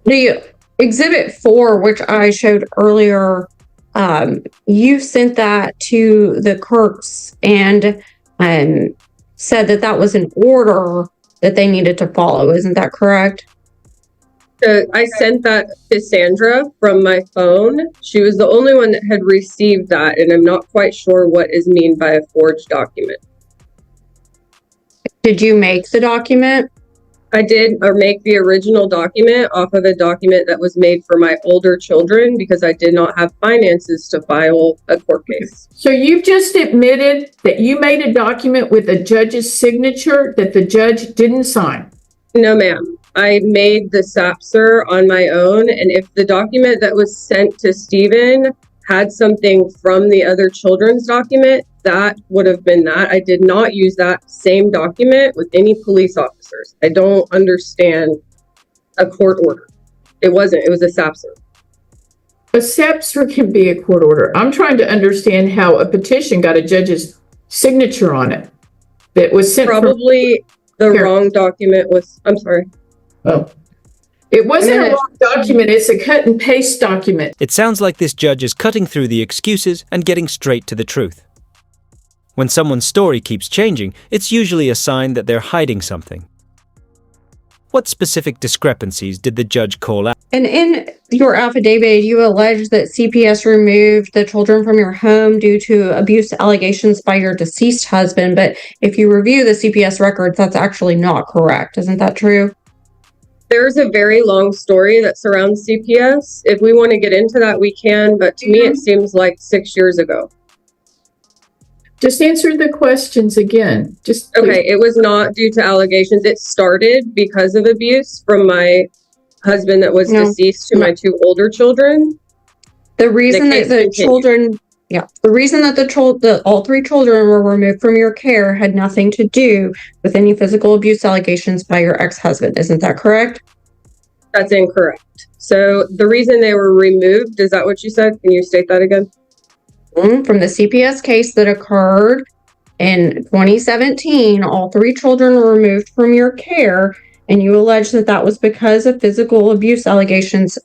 The exhibit 4, which I showed earlier, you sent that to the Kirks and said that that was an order that they needed to follow. Isn't that correct? I sent that to Sandra from my phone. She was the only one that had received that, and I'm not quite sure what is mean by a forged document. Did you make the document? I did, or make the original document off of a document that was made for my older children because I did not have finances to file a court case. So you've just admitted that you made a document with a judge's signature that the judge didn't sign? No, ma'am. I made the SAPSER on my own, and if the document that was sent to Stephen had something from the other children's document, that would have been that. I did not use that same document with any police officers. I don't understand a court order. It wasn't. It was a SAPSER. A SAPSER can be a court order. I'm trying to understand how a petition got a judge's signature on it that was sent. Probably the wrong document was, I'm sorry. Oh. It wasn't a wrong document. It's a cut and paste document. It sounds like this judge is cutting through the excuses and getting straight to the truth. When someone's story keeps changing, it's usually a sign that they're hiding something. What specific discrepancies did the judge call out? And in your affidavit, you allege that CPS removed the children from your home due to abuse allegations by your deceased husband. But if you review the CPS records, that's actually not correct. Isn't that true? There's a very long story that surrounds CPS. If we want to get into that, we can. But to me, it seems like 6 years ago. Just answer the questions again. Okay, it was not due to allegations. It started because of abuse from my husband that was deceased to my 2 older children. The reason that the children, the reason that all 3 children were removed from your care had nothing to do with any physical abuse allegations by your ex-husband. Isn't that correct? That's incorrect. So the reason they were removed, is that what you said? Can you state that again? From the CPS case that occurred in 2017, all 3 children were removed from your care, and you allege that that was because of physical abuse allegations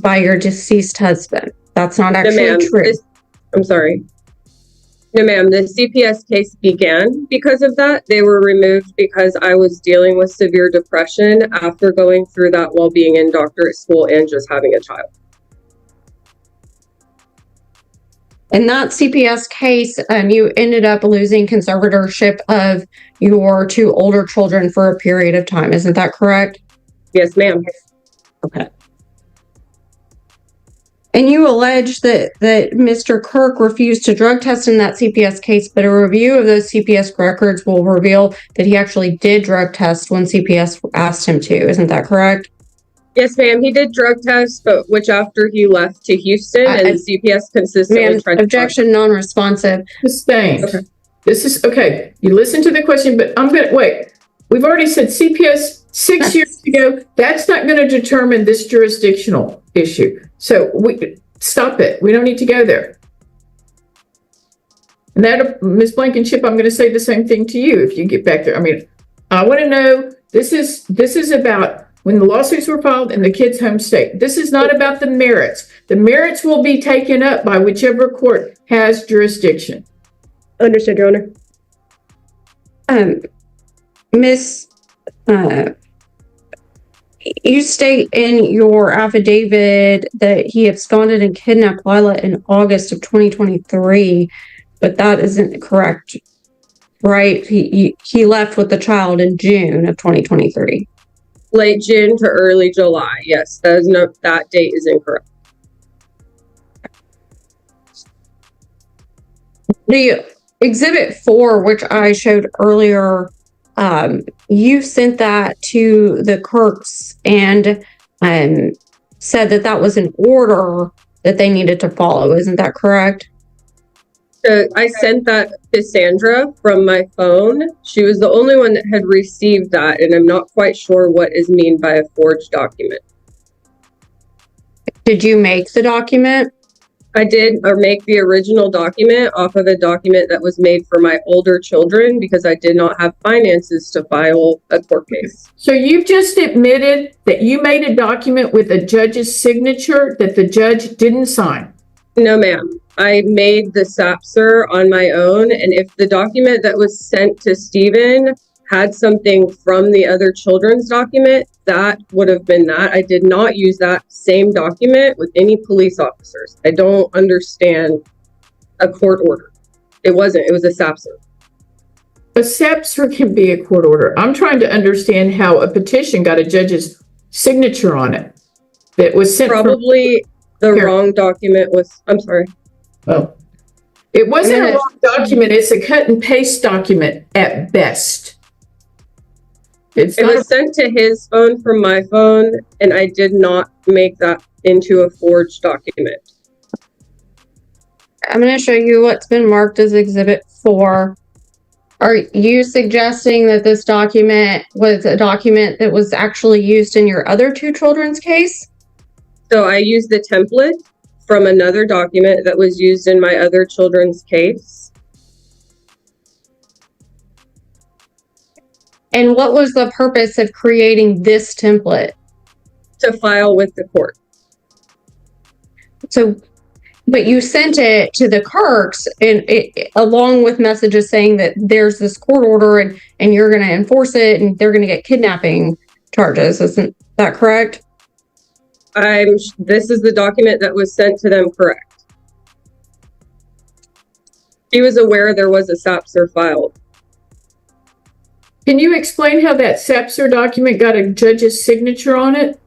by your deceased husband. That's not actually true. I'm sorry. No, ma'am. The CPS case began because of that. They were removed because I was dealing with severe depression after going through that while being in doctorate school and just having a child. In that CPS case, you ended up losing conservatorship of your 2 older children for a period of time. Isn't that correct? Yes, ma'am. Okay. And you allege that Mr. Kirk refused to drug test in that CPS case, but a review of those CPS records will reveal that he actually did drug test when CPS asked him to. Isn't that correct? Yes, ma'am. He did drug tests, but which after he left to Houston, and CPS consistently tried to... Objection non-responsive. Sustained. Okay. This is, okay, you listen to the question, but I'm going to, wait. We've already said CPS 6 years ago, that's not going to determine this jurisdictional issue. So stop it. We don't need to go there. And that, Ms. Blankenship, I'm going to say the same thing to you if you get back there. I mean, I want to know, this is about when the lawsuits were filed in the kid's home state. This is not about the merits. The merits will be taken up by whichever court has jurisdiction. Understood, Your Honor. Miss, you state in your affidavit that he absconded and kidnapped Lila in August of 2023, but that isn't correct, right? He left with the child in June of 2023. Late June to early July. Yes, that date is incorrect. The exhibit 4, which I showed earlier, you sent that to the Kirks and said that that was an order that they needed to follow. Isn't that correct? I sent that to Sandra from my phone. She was the only one that had received that, and I'm not quite sure what is mean by a forged document. Did you make the document? I did make the original document off of a document that was made for my older children because I did not have finances to file a court case. So you've just admitted that you made a document with a judge's signature that the judge didn't sign. No, ma'am. I made the SAPSR on my own, and if the document that was sent to Stephen had something from the other children's document, that would have been that. I did not use that same document with any police officers. I don't understand a court order. It wasn't. It was a SAPSR. A SAPSR can be a court order. I'm trying to understand how a petition got a judge's signature on it that was sent Probably the wrong document was, I'm sorry. Oh, it wasn't a wrong document. It's a cut and paste document at best. It was sent to his phone from my phone, and I did not make that into a forged document. I'm going to show you what's been marked as Exhibit 4. Are you suggesting that this document was a document that was actually used in your other two children's case? So I used the template from another document that was used in my other children's case. And what was the purpose of creating this template? To file with the court. So, but you sent it to the Kirks and along with messages saying that there's this court order and you're going to enforce it and they're going to get kidnapping charges. Isn't that correct? This is the document that was sent to them, correct. He was aware there was a SAPSR filed. Can you explain how that SAPSR document got a judge's signature on it?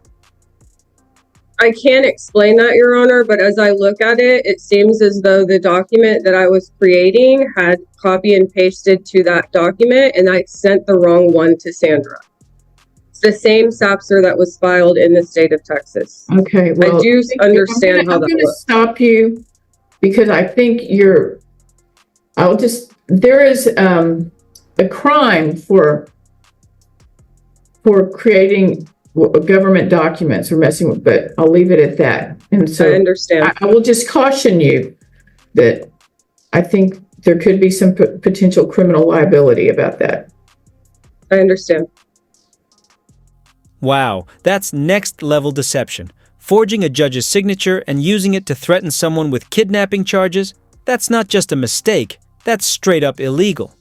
I can't explain that, Your Honor, but as I look at it, it seems as though the document that I was creating had copy and pasted to that document, and I sent the wrong one to Sandra. It's the same SAPSR that was filed in the state of Texas. Okay, well, I do understand how that works. I'm going to stop you because I think there is a crime for creating government documents or messing with, but I'll leave it at that. And so I understand. I will just caution you that I think there could be some potential criminal liability about that. I understand. Wow, that's next level deception. Forging a judge's signature and using it to threaten someone with kidnapping charges, that's not just a mistake, that's straight up illegal.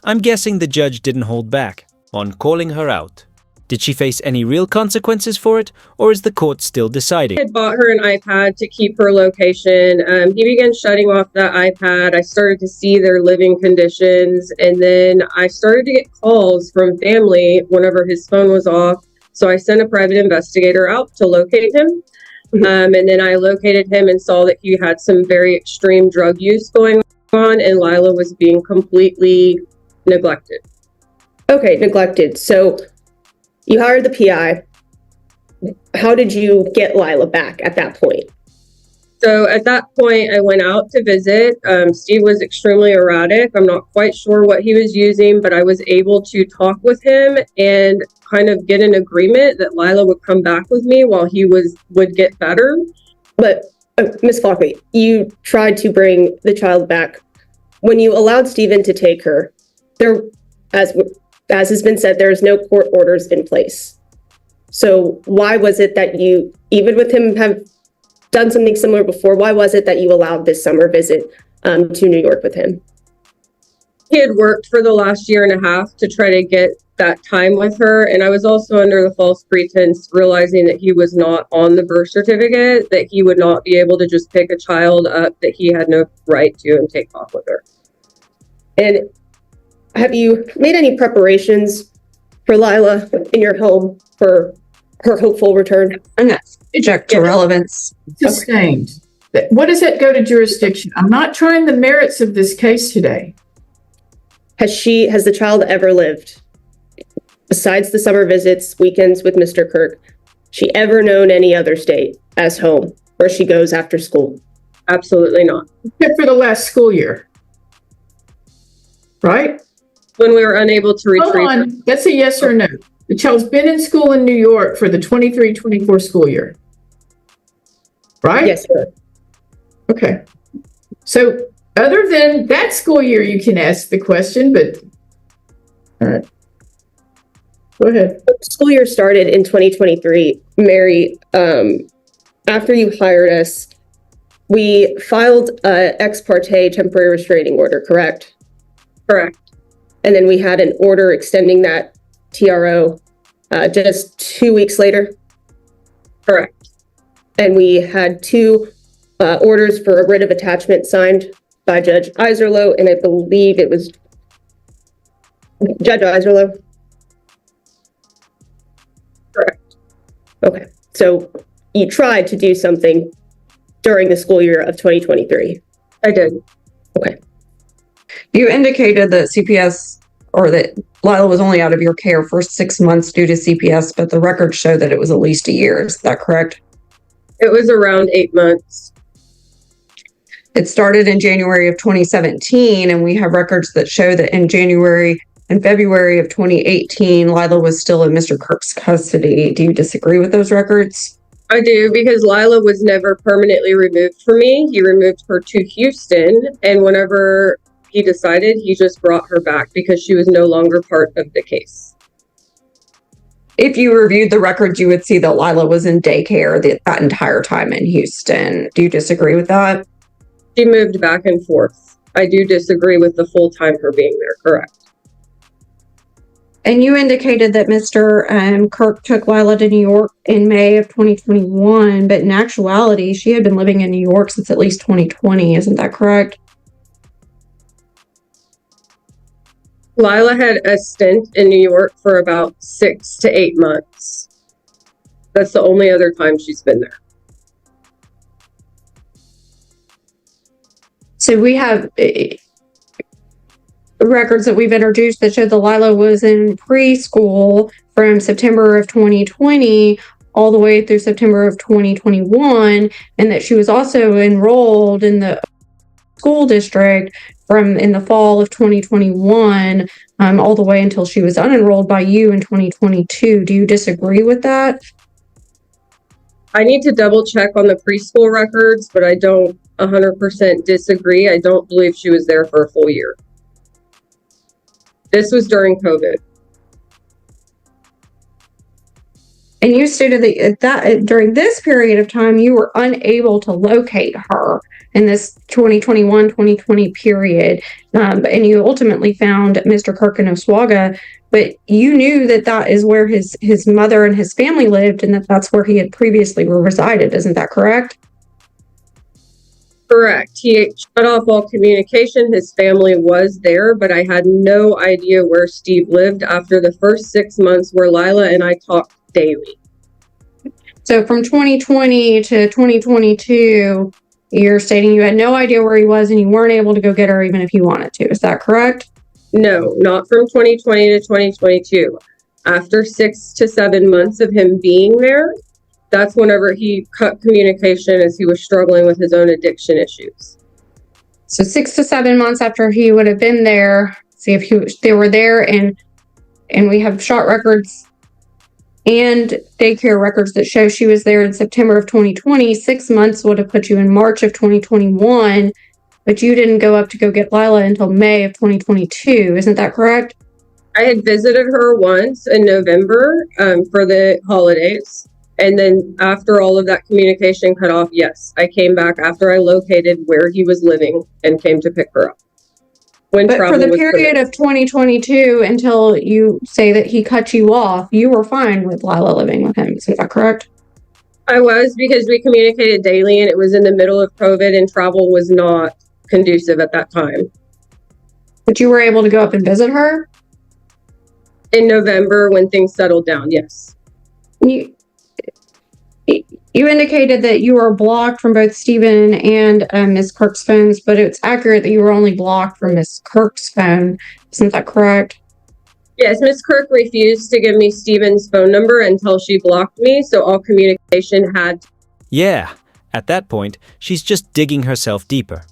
I'm guessing the judge didn't hold back on calling her out. Did she face any real consequences for it, or is the court still deciding? I had bought her an iPad to keep her location. He began shutting off that iPad. I started to see their living conditions, and then I started to get calls from family whenever his phone was off. So I sent a private investigator out to locate him. And then I located him and saw that he had some very extreme drug use going on, and Lila was being completely neglected. Okay, neglected. So you hired the PI. How did you get Lila back at that point? So at that point, I went out to visit. Steve was extremely erratic. I'm not quite sure what he was using, but I was able to talk with him and kind of get an agreement that Lila would come back with me while he would get better. But Ms. Flockley, you tried to bring the child back. When you allowed Stephen to take her, there, as has been said, there's no court orders in place. So why was it that you, even with him have done something similar before, why was it that you allowed this summer visit to New York with him? He had worked for the last year and a half to try to get that time with her. And I was also under the false pretense, realizing that he was not on the birth certificate, that he would not be able to just pick a child up that he had no right to and take off with her. And have you made any preparations for Lila in your home for her hopeful return? And that's subject to relevance. Sustained. What does that go to jurisdiction? I'm not trying the merits of this case today. Has the child ever lived, besides the summer visits, weekends with Mr. Kirk, she ever known any other state as home where she goes after school? Absolutely not. Except for the last school year. Right? When we were unable to retrieve Hold her. on. That's a yes or no. The child's been in school in New York for the 23-24 school year. Right? Yes, sir. Okay. So other than that school year, you can ask the question, but all right. Go ahead. School year started in 2023. Mary, after you hired us, we filed a ex parte temporary restraining order, correct? Correct. And then we had an order extending that TRO just 2 weeks later. Correct. And we had two orders for a writ of attachment signed by Judge Iserloh, and I believe it was Judge Iserloh. Correct. Okay, so you tried to do something during the school year of 2023. I did. Okay. You indicated that CPS or that Lila was only out of your care for 6 months due to CPS, but the records show that it was at least a year. Is that correct? It was around 8 months. It started in January of 2017, and we have records that show that in January and February of 2018, Lila was still in Mr. Kirk's custody. Do you disagree with those records? I do, because Lila was never permanently removed from me. He removed her to Houston, and whenever he decided, he just brought her back because she was no longer part of the case. If you reviewed the records, you would see that Lila was in daycare that entire time in Houston. Do you disagree with that? She moved back and forth. I do disagree with the full time her being there, correct. And you indicated that Mr. Kirk took Lila to New York in May of 2021, but in actuality, she had been living in New York since at least 2020. Isn't that correct? Lila had a stint in New York for about 6 to 8 months. That's the only other time she's been there. So we have records that we've introduced that show that Lila was in preschool from September of 2020 all the way through September of 2021, and that she was also enrolled in the school district from in the fall of 2021 all the way until she was unenrolled by you in 2022. Do you disagree with that? I need to double check on the preschool records, but I don't 100% disagree. I don't believe she was there for a full year. This was during COVID. And you stated that during this period of time, you were unable to locate her in this 2021-2020 period. And you ultimately found Mr. Kirk in Oswego, but you knew that that is where his mother and his family lived, and that that's where he had previously resided. Isn't that correct? Correct. He shut off all communication. His family was there, but I had no idea where Steve lived after the first 6 months where Lila and I talked daily. So from 2020 to 2022, you're stating you had no idea where he was and you weren't able to go get her even if you wanted to. Is that correct? No, not from 2020 to 2022. After 6 to 7 months of him being there, that's whenever he cut communication as he was struggling with his own addiction issues. So 6 to 7 months after he would have been there, see if they were there, and we have shot records and daycare records that show she was there in September of 2020. 6 months would have put you in March of 2021, but you didn't go up to go get Lila until May of 2022. Isn't that correct? I had visited her once in November for the holidays. And then after all of that communication cut off, yes, I came back after I located where he was living and came to pick her up. But for the period of 2022 until you say that he cut you off, you were fine with Lila living with him. Is that correct? I was, because we communicated daily and it was in the middle of COVID and travel was not conducive at that time. But you were able to go up and visit her? In November when things settled down, yes. You indicated that you were blocked from both Stephen and Ms. Kirk's phones, but it's accurate that you were only blocked from Ms. Kirk's phone. Isn't that correct? Yes, Ms. Kirk refused to give me Stephen's phone number until she blocked me, so all communication had... Yeah, at that point, she's just digging herself deeper.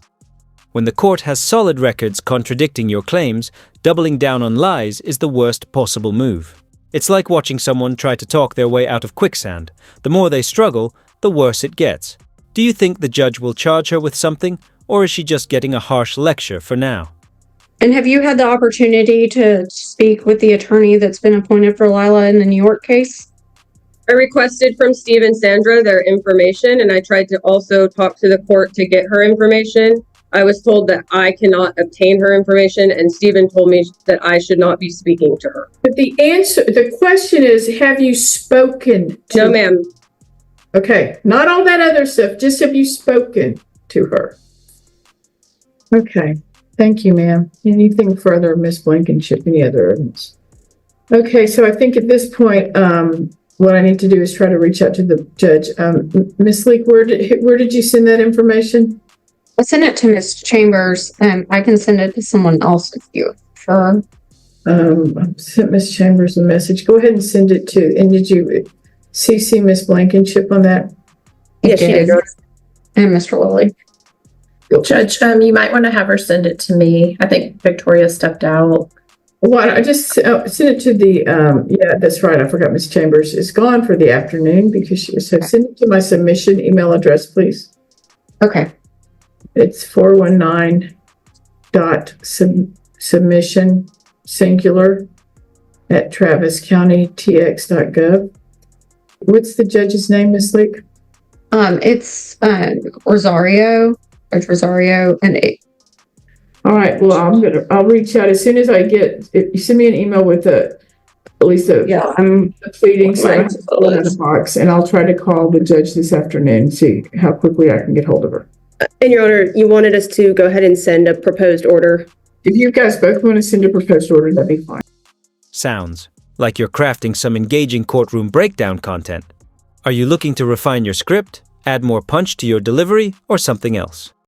When the court has solid records contradicting your claims, doubling down on lies is the worst possible move. It's like watching someone try to talk their way out of quicksand. The more they struggle, the worse it gets. Do you think the judge will charge her with something, or is she just getting a harsh lecture for now? And have you had the opportunity to speak with the attorney that's been appointed for Lila in the New York case? I requested from Steve and Sandra their information, and I tried to also talk to the court to get her information. I was told that I cannot obtain her information, and Stephen told me that I should not be speaking to her. But the question is, have you spoken to No, ma'am. Okay, not all that other stuff, just have you spoken to her? Okay, thank you, ma'am. Anything further, Ms. Blankenship, any other evidence? Okay, so I think at this point, what I need to do is try to reach out to the judge. Ms. Leek, where did you send that information? I sent it to Ms. Chambers, and I can send it to someone else if you prefer. I sent Ms. Chambers a message. Go ahead and send it to, and did you CC Ms. Blankenship on that? Yes, she did. And Mr. Lilly. Judge, you might want to have her send it to me. I think Victoria stepped out. Well, I just sent it to the, yeah, that's right. I forgot Ms. Chambers is gone for the afternoon because so send it to my submission email address, please. Okay. It's 419.submission singular at traviscountystx.gov. What's the judge's name, Ms. Leek? It's Rosario, Judge Rosario, and All right. Well, I'll reach out as soon as I get. If you send me an email with at least a pleading, so I can pull it in the box, and I'll try to call the judge this afternoon and see how quickly I can get hold of her. And Your Honor, you wanted us to go ahead and send a proposed order. If you guys both want to send a proposed order, that'd be fine. Sounds like you're crafting some engaging courtroom breakdown content. Are you looking to refine your script, add more punch to your delivery, or something else?